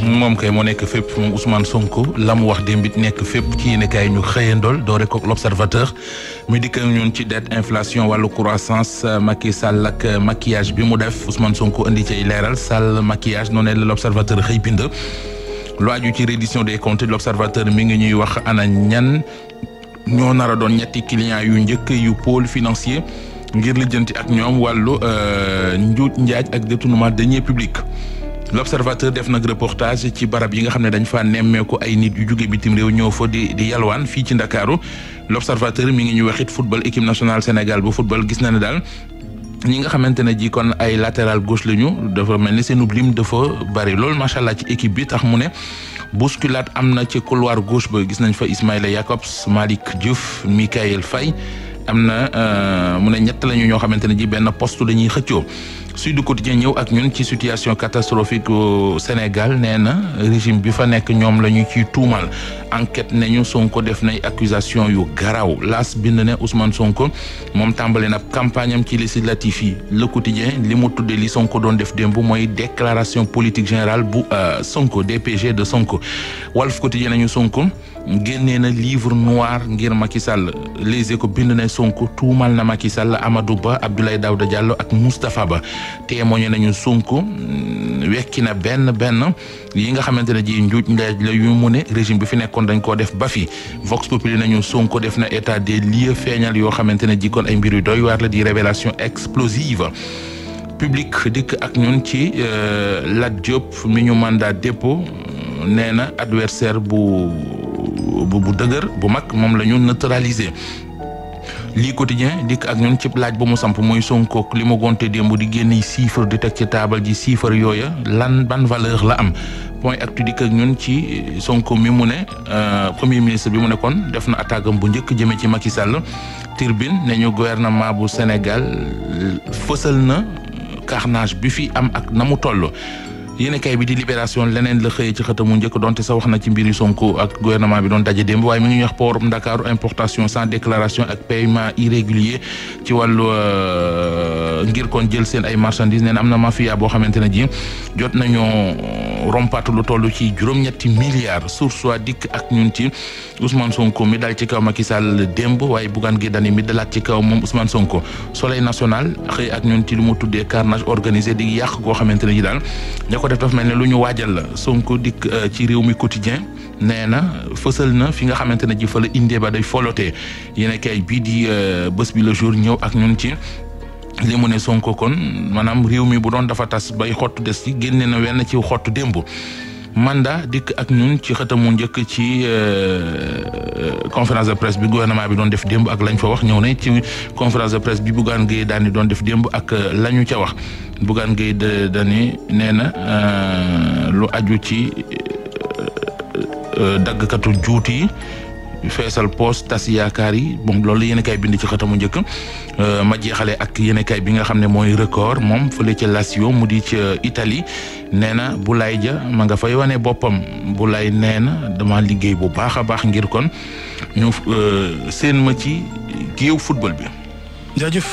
moom kay moo nekk fépp moom Ousmane Sonko la mu wax démb it nekk fépp ci yéenekaay ñu xëyandool doo rek ak l'Observateur mu dikk ñun ci dette inflation wàllu croissance Macky Sall ak maquillage bi mu def Ousmane Sonko indi ci leeral Sall maquillage noonu la l'Observateur xëy bind lu aju ci reddition des comptes l'Observateur mi ngi ñuy wax ana ñan ñoo nar a doon ñetti clients yu njëkk yu pôle financier ngir lijjanti ak ñoom wàllu njuuj njaaj ak détournement de deniers publics. L'Observateur def nag reportage ci barab yi nga xam ne dañ fa nemmeeku ay nit yu jóge bitim réew ñëw fa di yalwaan fii ci Ndakaaru L'Observateur mi ngi ñu waxit football équipe nationale Sénégal bu football gis na ne daal ñi nga xamante ne ji kon ay latéral gauche lañu dafa mel ni seen lim dafa bari loolu macha allah ci équipe bi tax mu ne bousculade am na ci couloir gauche ba gis nañ fa Ismaïla Jakobs Malick Diouf Mikayil Faye am na mu ne ñett lañu ñoo xamante ne ji benn poste dañuy xëccoo Sud Quotidien ñëw ak ñun ci situation catastrophique au Sénégal nee na régime bi fa nekk ñoom la ñu ciy tuumal enquête nañu Sonko def nay accusation yu garaw L'As bind ne Ousmane Sonko moom tàmbale na campagne am ci législatif yi Le Quotidien li mu tuddee li Sonko doon def démb mooy déclaration politique générale bu Sonko DPG de Sonko Walf Quotidien nañu Sonko génnee na livre noir ngir Macky Sall Les Échos bind ne Sonko tuumal na Macky Sall Amadou Ba Abdoulaye Daouda Diallo ak Moustapha Ba témoigné nañu Sonko wekki na benn yi nga xamante ne ji njuuj njaaj la yu mu ne régime bi fi nekkoon dañ koo def ba fi Vox Populi nañu Sonko def na état des lieux feeñal yoo xamante ne ji kon ay mbir yu doy waar la di révélation explosive Public dikk ak ñun ci Lat Diop mi ñu mandat dépôt nee na adversaire bu dëgër bu mag moom la ñu neutraliser lii Quotidien dikk ak ñun ci laaj ba mu samp mooy Sonko li mu gonte démb di génn chiffre di teg ci taabal ji chiffre yooya ban valeur la am Point Actu dikk ak ñun ci Sonko mi mu ne premier ministre bi mu ne kon def na attaque bu njëkk jëmee ci Macky Sall Tribune ne ñu gouvernement bu Sénégal fësal na carnage bi fi am ak na mu toll yéenekaay bi di Libération leneen la xëyee ci xëtamu njëkk donte sa wax na ci mbiri Sonko ak gouvernement bi doon daje démb waaye mi ngi wax port Ndakaaru importation sans déclaration ak paiement irrégulier ci wàllu ngir kon jël seen ay marchandises nee na am na mafia boo xamante ne ji jot nañoo rompaatu lu toll ci juróom-ñetti milliards Source A dikk ak ñun ci Ousmane Sonko mi dal ci kaw Macky Sall démb waaye Bougane Gueye Dany mi dalaat ci kaw moom Ousmane Sonko Soleil national xëy ak ñun ci lu mu tuddee carnage organisé di yàq goo xamante ne ji daal def dafa mel ne lu ñu waajal la Sonko dikk ci réew mi quotidien nee na fësal na fi nga xamante ne ji fa la indee ba day folotee yéen kay bii di bés bi le jour ñëw ak ñun ci li mu ne Sonko kon maanaam réew mi bu doon dafa tas bay xottu des ci génne na wenn ci xottu démb mandat dikk ak ñun ci xëtamu njëkk ci conférence de presse bi gouvernement bi doon def démb ak lañ fa wax ñëw na ci conférence de presse bi Bougane Gueye Dany doon def démb ak lañu ca wax Bougane Gueye Dany nee na lu aju ci daggkatu juuti yi feesal poste tas yaakaar yi bon loolu yéenekaay bind ci xëtamu njëkk ma jeexale ak yéenekaay bi nga xam ne mooy record moom fële ca Lazio mu di ca Italie nee na Boulaye Dia ma nga fay wane boppam Boulaye nee na dama liggéey bu baax a baax ngir kon ñu seen ma ci géew football bi jaajëf